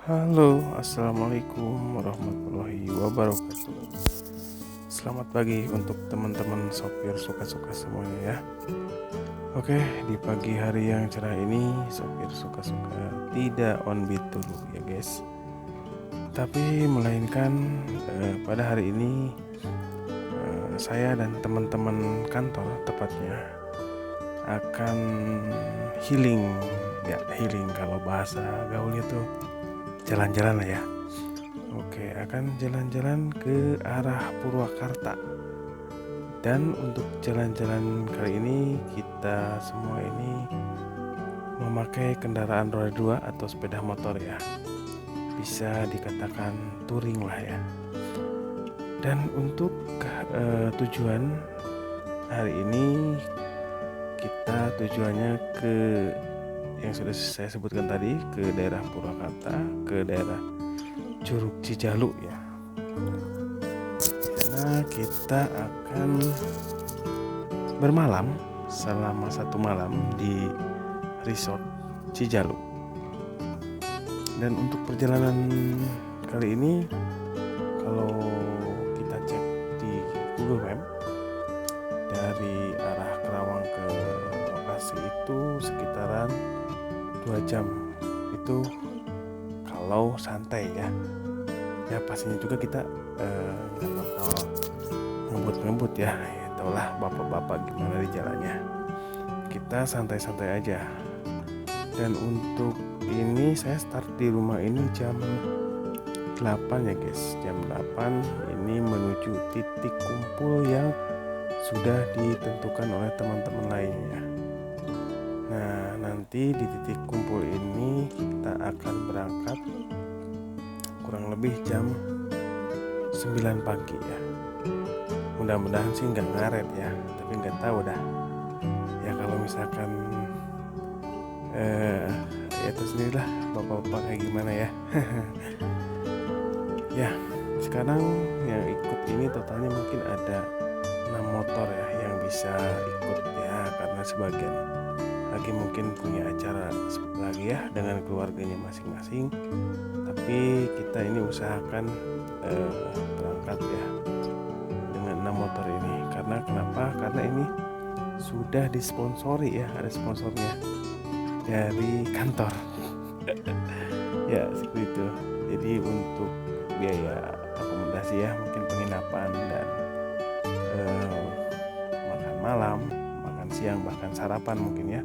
Halo, assalamualaikum warahmatullahi wabarakatuh. Selamat pagi untuk teman-teman sopir suka-suka semuanya ya. Oke, di pagi hari yang cerah ini, sopir suka-suka tidak on beat dulu ya guys. Tapi melainkan pada hari ini saya dan teman-teman kantor tepatnya akan healing. Ya, healing kalau bahasa gaulnya tuh jalan-jalan lah ya. Oke, akan jalan-jalan ke arah Purwakarta. Dan untuk jalan-jalan kali ini kita semua ini memakai kendaraan roda 2 atau sepeda motor ya. Bisa dikatakan touring lah ya. Dan untuk tujuan hari ini kita tujuannya ke yang sudah saya sebutkan tadi, ke daerah Purwakarta, ke daerah Curug Cijaluk ya. Karena kita akan bermalam selama 1 malam di resort Cijaluk. Dan untuk perjalanan kali ini, kalau kita cek di Google Map, dari arah Kerawang ke lokasi itu sekitaran 2 jam. Itu kalau santai ya. Ya pastinya juga kita nggak bakal ngebut-ngebut ya. Taulah bapak-bapak gimana di jalannya. Kita santai-santai aja. Dan untuk ini saya start di rumah ini jam 8 ya guys. Jam 8 ini menuju titik kumpul yang sudah ditentukan oleh teman-teman lainnya. Nah, nanti di titik kumpul ini kita akan berangkat kurang lebih jam 9 pagi ya. Mudah-mudahan sih nggak ngaret ya, tapi nggak tahu dah. Ya kalau misalkan ya itu sendirilah bapak-bapak kayak gimana ya. Ya, sekarang yang ikut ini totalnya mungkin ada 6 motor ya yang bisa ikut ya, karena sebagian lagi mungkin punya acara lagi ya dengan keluarganya masing-masing. Tapi kita ini usahakan berangkat ya dengan 6 motor ini. Karena kenapa? Karena ini sudah disponsori ya, ada sponsornya dari kantor. Ya seperti itu. Jadi untuk biaya akomodasi ya, mungkin penginapan dan makan malam, makan siang, bahkan sarapan mungkin ya,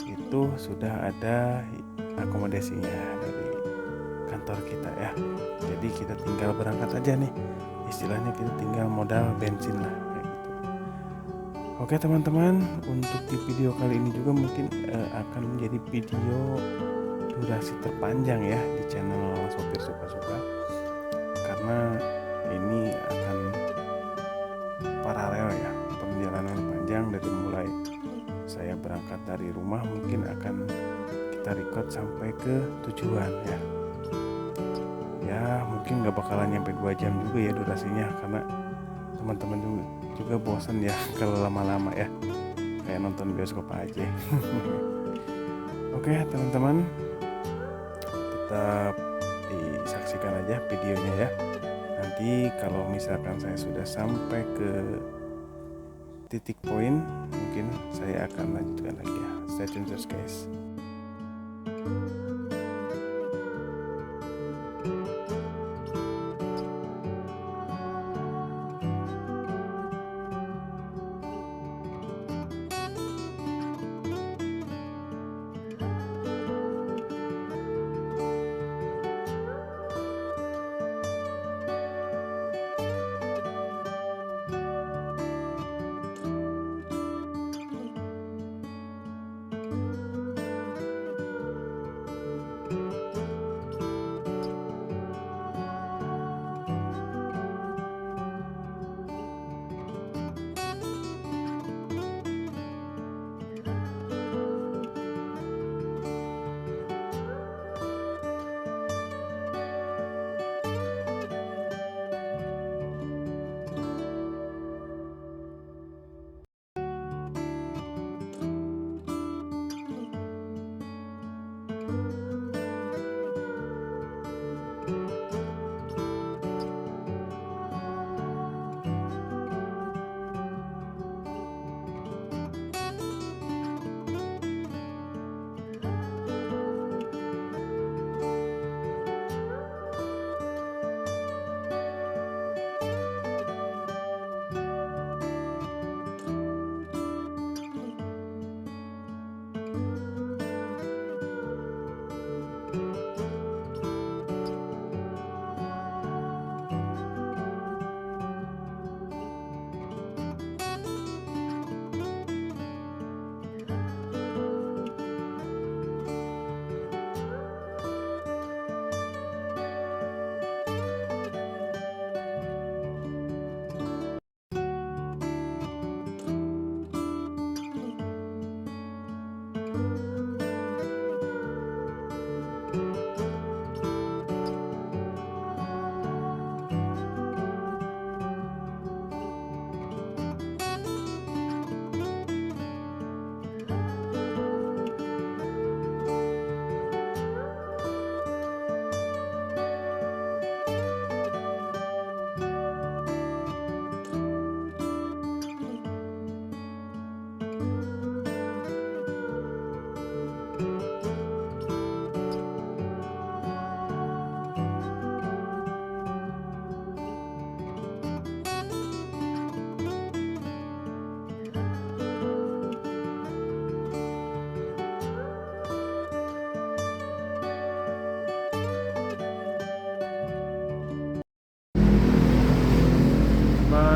itu sudah ada akomodasinya dari kantor kita ya. Jadi kita tinggal berangkat aja nih, istilahnya kita tinggal modal bensin lah kayak gitu. Oke teman-teman, untuk di video kali ini juga mungkin akan menjadi video durasi terpanjang ya di channel Sopir Suka-Suka, karena ini akan paralel ya, perjalanan panjang dari mulai saya berangkat dari rumah mungkin akan kita record sampai ke tujuan ya. Ya mungkin gak bakalan nyampe 2 jam juga ya durasinya, karena teman-teman juga bosan ya kalau lama-lama ya, kayak nonton bioskop aja. Oke teman-teman, tetap disaksikan aja videonya ya. Nanti kalau misalkan saya sudah sampai ke titik poin, mungkin saya akan lanjutkan lagi ya. Stay tune terus guys.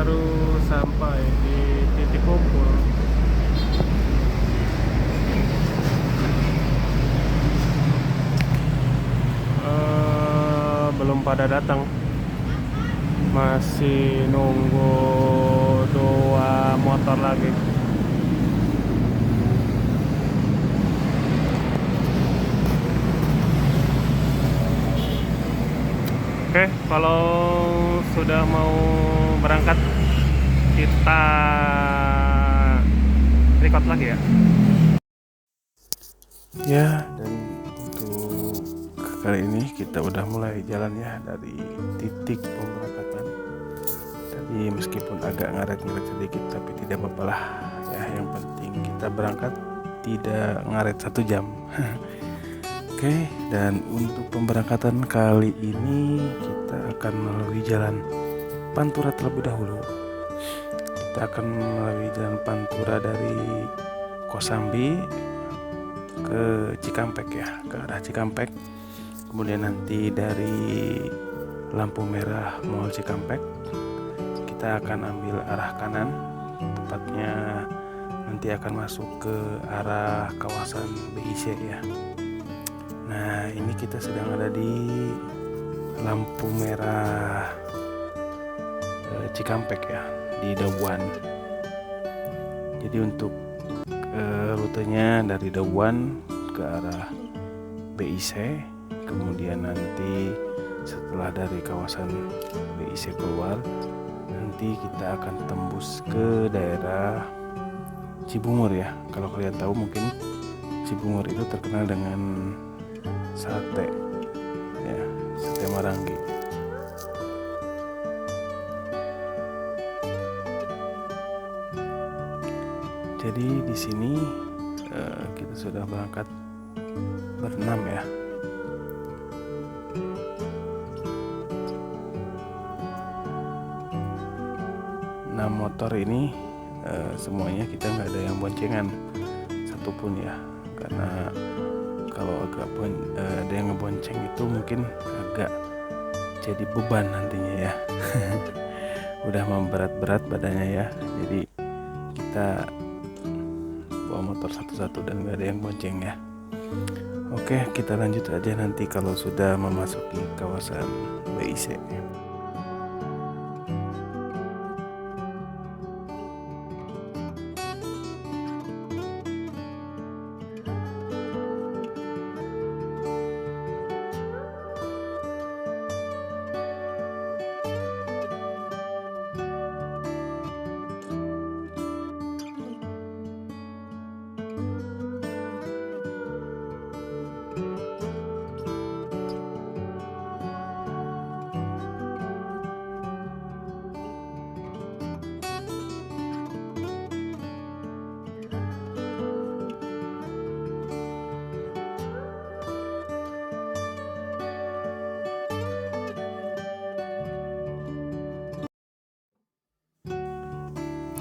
baru sampai di titik kumpul. Belum pada datang, masih nunggu 2 motor lagi. Oke, kalau sudah mau berangkat kita record lagi ya. Ya, dan untuk kali ini kita udah mulai jalan ya dari titik pemberangkatan. Tadi meskipun agak ngaret-ngaret sedikit tapi tidak apa-apa lah. Ya, yang penting kita berangkat tidak ngaret 1 jam. Oke, dan untuk pemberangkatan kali ini kita akan melalui jalan Pantura terlebih dahulu. Kita akan melalui jalan Pantura dari Kosambi ke Cikampek ya, ke arah Cikampek. Kemudian nanti dari lampu merah Mall Cikampek kita akan ambil arah kanan, tepatnya nanti akan masuk ke arah kawasan BIC ya. Nah, ini kita sedang ada di lampu merah Cikampek ya, di Dawan. Jadi untuk rutenya dari Dawan ke arah BIC, kemudian nanti setelah dari kawasan BIC keluar, nanti kita akan tembus ke daerah Cibungur ya. Kalau kalian tahu mungkin Cibungur itu terkenal dengan sate ya, sate Marangi. Jadi di sini kita sudah berangkat berenam ya. Nah, motor ini semuanya kita nggak ada yang boncengan satupun ya, karena kalau agak ada yang ngebonceng itu mungkin agak jadi beban nantinya ya. Udah memberat-berat badannya ya, jadi kita bawa motor satu-satu dan gak ada yang bonceng ya. Oke, kita lanjut aja nanti kalau sudah memasuki kawasan BIC.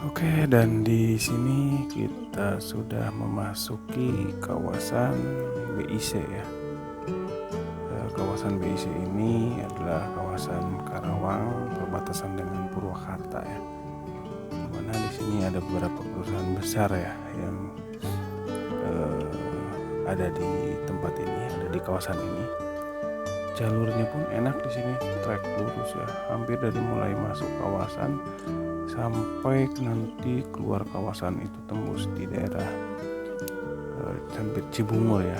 Oke, dan di sini kita sudah memasuki kawasan BIC ya. Kawasan BIC ini adalah kawasan Karawang perbatasan dengan Purwakarta ya. Dimana di sini ada beberapa perusahaan besar ya yang ada di tempat ini, ada di kawasan ini. Jalurnya pun enak di sini, trek lurus ya, hampir dari mulai masuk kawasan sampai nanti keluar kawasan itu tembus di daerah hampir Cibungur ya.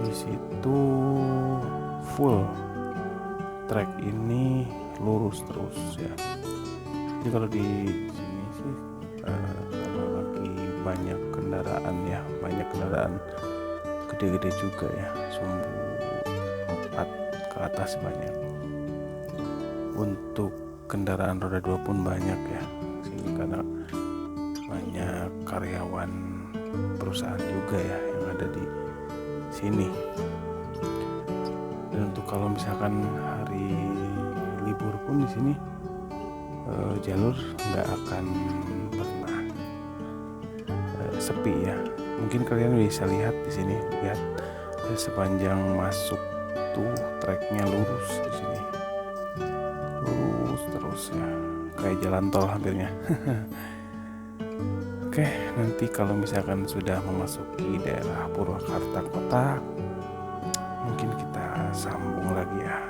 Di situ full trek ini lurus terus ya. Jadi kalau di sini sih kalau lagi banyak kendaraan ya, banyak kendaraan gede-gede juga ya, sumbu 4 ke atas banyak. Untuk kendaraan roda 2 pun banyak ya sini, karena banyak karyawan perusahaan juga ya yang ada di sini. Dan untuk kalau misalkan hari libur pun di sini jalur nggak akan pernah sepi ya. Mungkin kalian bisa lihat di sini, lihat sepanjang masuk tuh treknya lurus di sini, lurus terus ya kayak jalan tol hampirnya. Oke, nanti kalau misalkan sudah memasuki daerah Purwakarta kota, mungkin kita sambung lagi ya.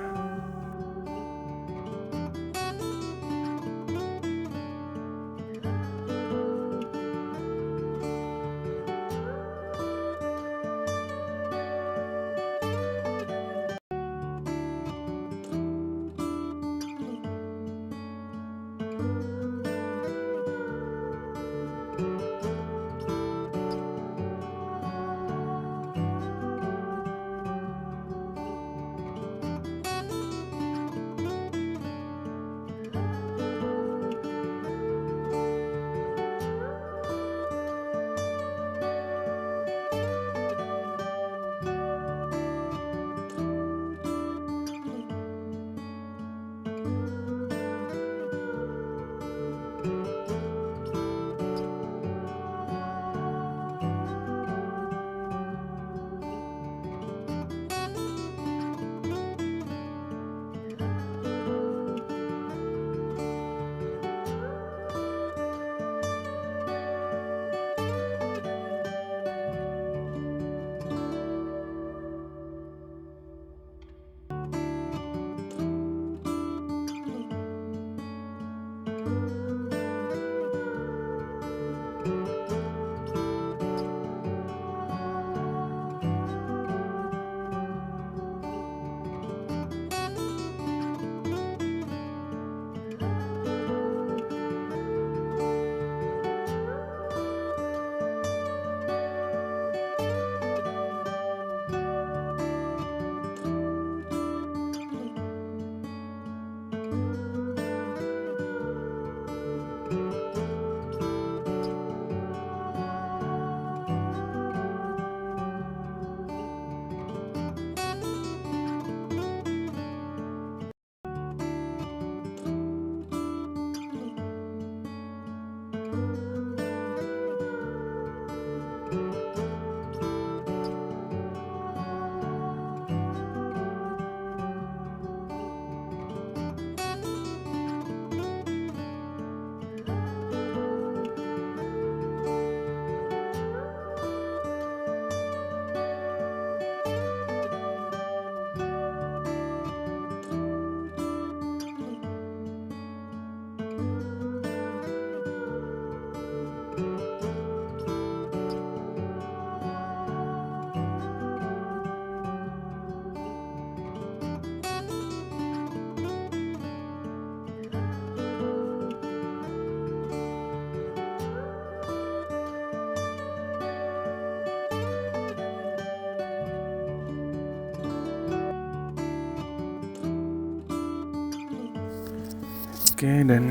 Oke, dan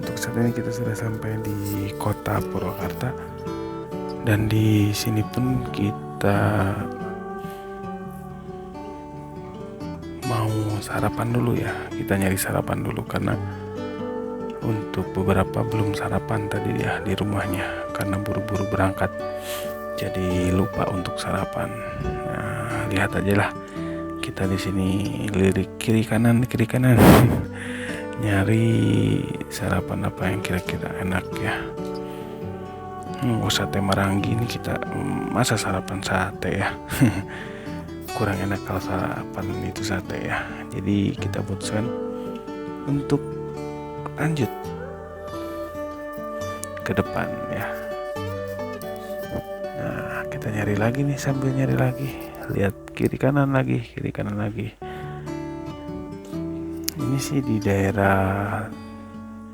untuk saat ini kita sudah sampai di kota Purwakarta, dan di sini pun kita mau sarapan dulu ya. Kita nyari sarapan dulu karena untuk beberapa belum sarapan tadi ya di rumahnya karena buru-buru berangkat, jadi lupa untuk sarapan. Nah, lihat aja lah, kita di sini lirik kiri kanan nyari sarapan apa yang kira-kira enak ya. Sate Marangi ini kita masa sarapan sate ya. Kurang enak kalau sarapan itu sate ya. Jadi kita putuskan untuk lanjut ke depan ya. Nah, kita nyari lagi nih, sambil nyari lagi, lihat kiri kanan lagi. Ini sih di daerah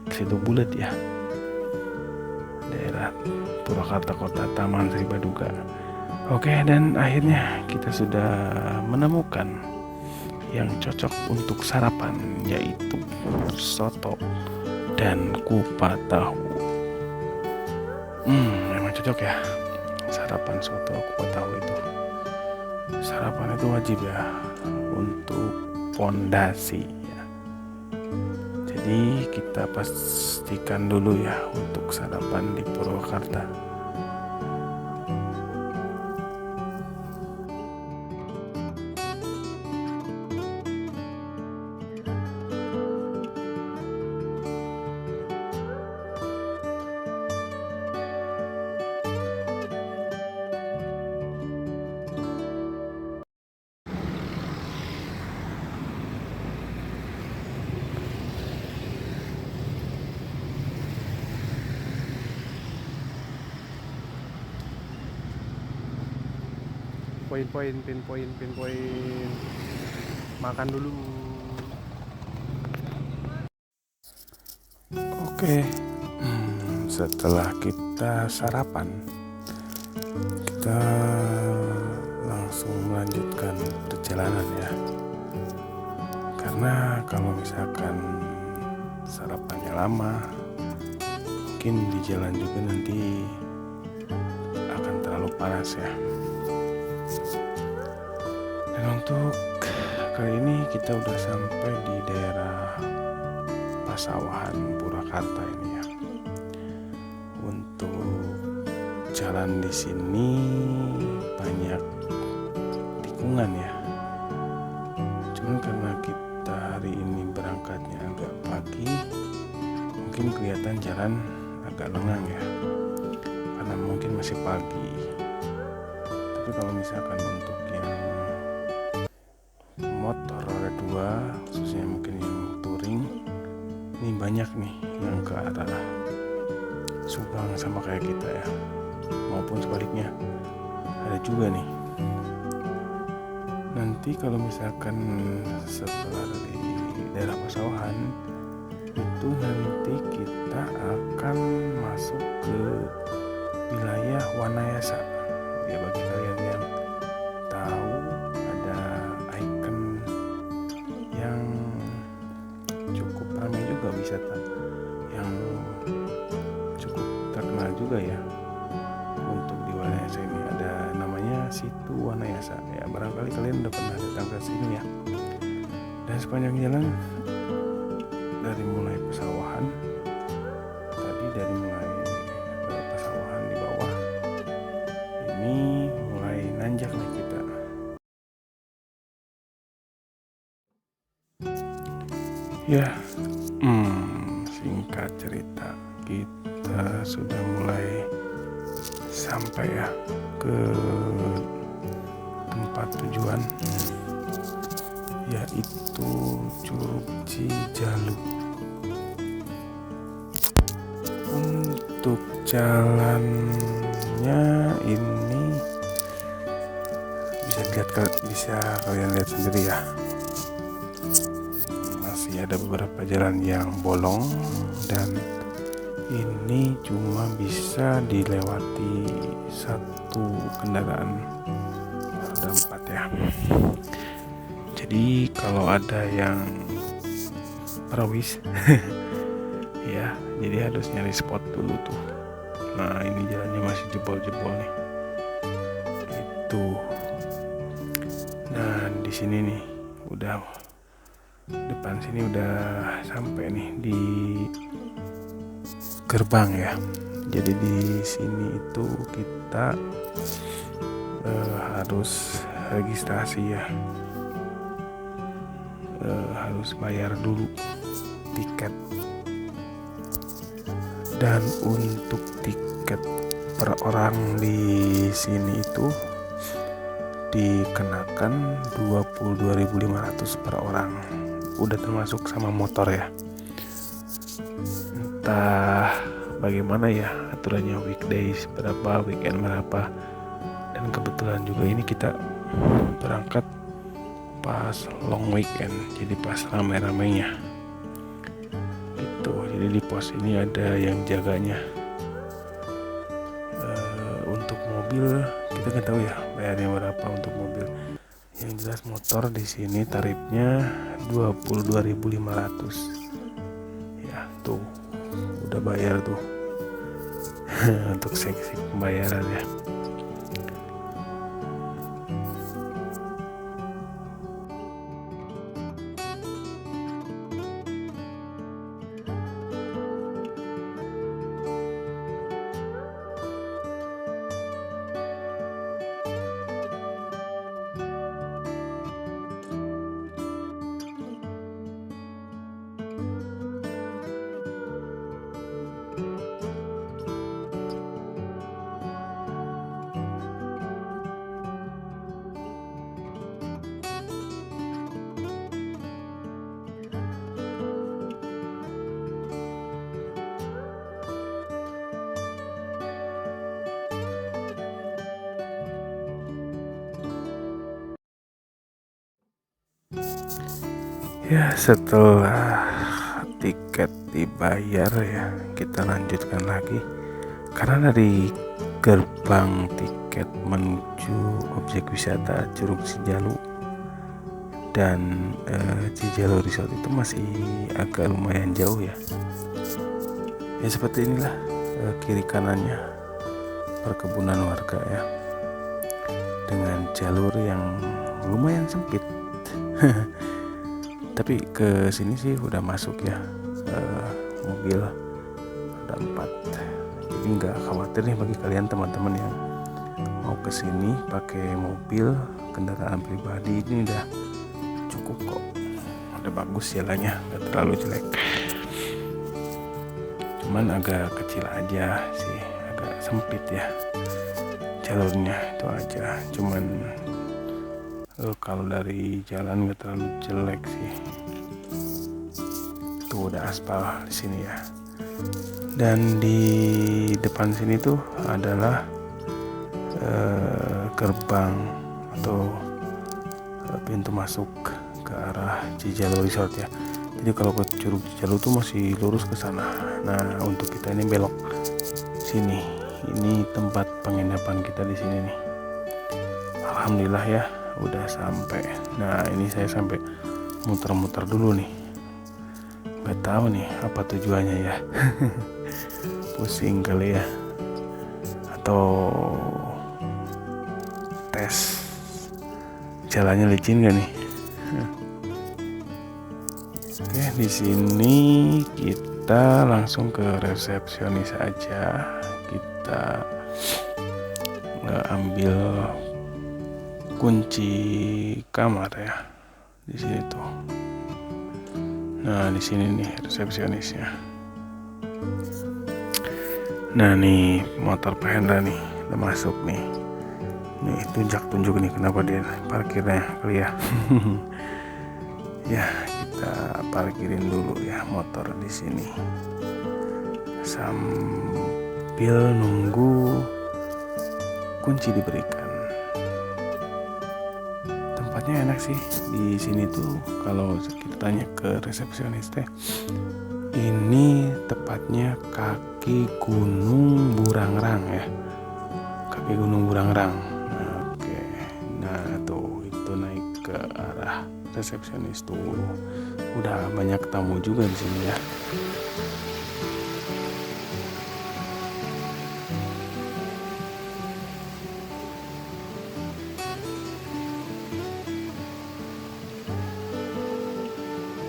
Situ Bulet ya, daerah Purwakarta Kota, Taman Sri Baduga. Oke, dan akhirnya kita sudah menemukan yang cocok untuk sarapan, yaitu soto dan kupat tahu. Memang cocok ya sarapan soto kupat tahu itu. Sarapan itu wajib ya untuk pondasi. Jadi kita pastikan dulu ya untuk sarapan di Purwakarta. pinpoint. Makan dulu. Oke, setelah kita sarapan, kita langsung melanjutkan perjalanan ya. Karena kalau misalkan sarapannya lama, mungkin di jalan juga nanti akan terlalu panas ya. Dan untuk kali ini kita udah sampai di daerah Pasawahan Purwakarta ini ya. Untuk jalan di sini banyak tikungan ya. Cuman karena kita hari ini berangkatnya agak pagi, mungkin kelihatan jalan agak lengang ya, karena mungkin masih pagi. Tapi kalau misalkan untuk yang motor roda 2, khususnya mungkin yang touring, ini banyak nih yang ke arah Subang sama kayak kita ya, maupun sebaliknya ada juga nih. Nanti kalau misalkan setelah dari daerah Pasawahan itu nanti kita akan masuk ke wilayah Wanayasa ya. Bagi kalian yang tahu, ada ikon yang cukup ramai juga, wisata yang cukup terkenal juga ya. Untuk di Wanayasa ini ada namanya Situ Wanayasa ya, barangkali kalian udah pernah datang ke sini ya. Dan sepanjang jalan dari mulai Pasawahan tadi, dari mulai Pasawahan di bawah ini mulai nanjak nih kita ya. Singkat cerita, kita sudah mulai sampai ya ke tempat tujuan, yaitu Curug Cijaluk. Untuk jalannya ini bisa kalian lihat sendiri ya. Masih ada beberapa jalan yang bolong dan ini cuma bisa dilewati satu kendaraan roda 4 ya. Jadi kalau ada yang perawis ya, jadi harus nyari spot dulu tuh. Nah, ini jalannya masih jebol-jebol nih. Itu. Nah, di sini nih udah depan sini udah sampai nih di gerbang ya. Jadi di sini itu kita harus registrasi ya. Harus bayar dulu tiket. Dan untuk tiket per orang di sini itu dikenakan 22.500 per orang. Udah termasuk sama motor ya. Entah bagaimana ya aturannya, weekdays berapa, weekend berapa. Dan kebetulan juga ini kita berangkat pas long weekend, jadi pas ramai-ramainya gitu. Jadi di pos ini ada yang jaganya. Untuk mobil kita kan tahu ya bayarnya berapa untuk mobil. Yang jelas motor di sini tarifnya 22.500 ya. Tuh udah bayar tuh untuk seksi pembayaran ya. Ya, setelah tiket dibayar ya, kita lanjutkan lagi. Karena dari gerbang tiket menuju objek wisata Curug Cijalu dan Cijalu Resort itu masih agak lumayan jauh ya. Ya seperti inilah kiri kanannya perkebunan warga ya, dengan jalur yang lumayan sempit. Tapi ke sini sih udah masuk ya mobil ada 4, jadi nggak khawatir nih bagi kalian teman-teman yang mau ke sini pakai mobil kendaraan pribadi, ini udah cukup kok, udah bagus jalannya, nggak terlalu jelek, cuman agak kecil aja sih, agak sempit ya jalurnya, itu aja. Cuman kalau dari jalan nggak terlalu jelek sih, tuh udah aspal di sini ya. Dan di depan sini tuh adalah gerbang atau pintu masuk ke arah Cijalu Resort ya. Jadi kalau ke Curug Cijalu tuh masih lurus ke sana. Nah, untuk kita ini belok sini. Ini tempat penginapan kita di sini nih. Alhamdulillah ya, udah sampai. Nah, ini saya sampai muter-muter dulu nih. Gak tahu nih apa tujuannya ya. Pusing kali ya, atau tes jalannya licin gak nih. Oke, di sini kita langsung ke resepsionis aja. Kita ambil kunci kamar ya di sini tuh. Nah, di sini nih resepsionisnya. Nah, nih motor Pak Hendra nih udah masuk nih. Nih tunjuk nih kenapa dia parkirnya kali ya. Ya, kita parkirin dulu ya motor di sini sambil nunggu kunci diberikan. Tempatnya enak sih di sini tuh. Kalau kita tanya ke resepsionis teh, ini tepatnya kaki Gunung Burangrang ya, kaki Gunung Burangrang. Nah, oke, nah tuh itu naik ke arah resepsionis tuh, udah banyak tamu juga di sini ya.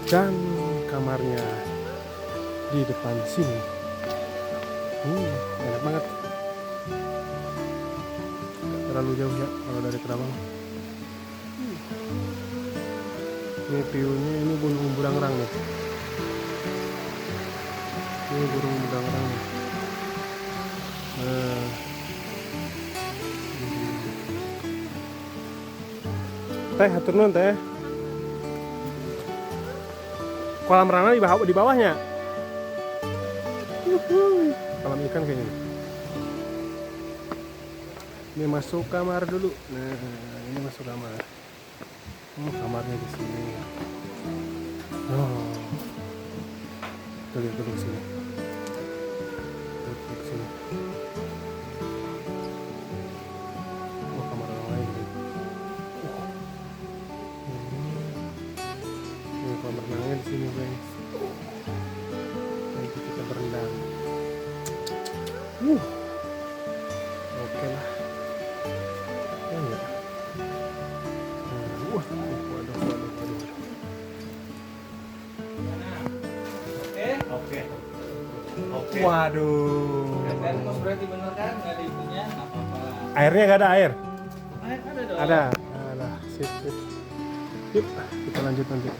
Dan kamarnya di depan sini. Enak banget. Gak terlalu jauh ya kalau dari Kerawang. Ini view-nya, ini Gunung Burangrang nih. Ini Gunung Burangrang nih. Teh, atur nuhun teh. Kolam renang di bawahnya. Kolam ikan kayaknya. Ini masuk kamar dulu. Nah, ini masuk kamar. Kamarnya di sini. Oh, lihat dulu ke sini. Lihat sini. Oh, kamar orang lain. Ini kolam renangnya di sini, guys. Nanti kita berendam. Oke lah. Ya enggak. Waduh. Oke. Waduh. Berarti bener kan nggak ada itunya, nggak apa-apa. Airnya nggak ada air? Air ada dong. Ada. Sip. Yuk, kita lanjut nanti.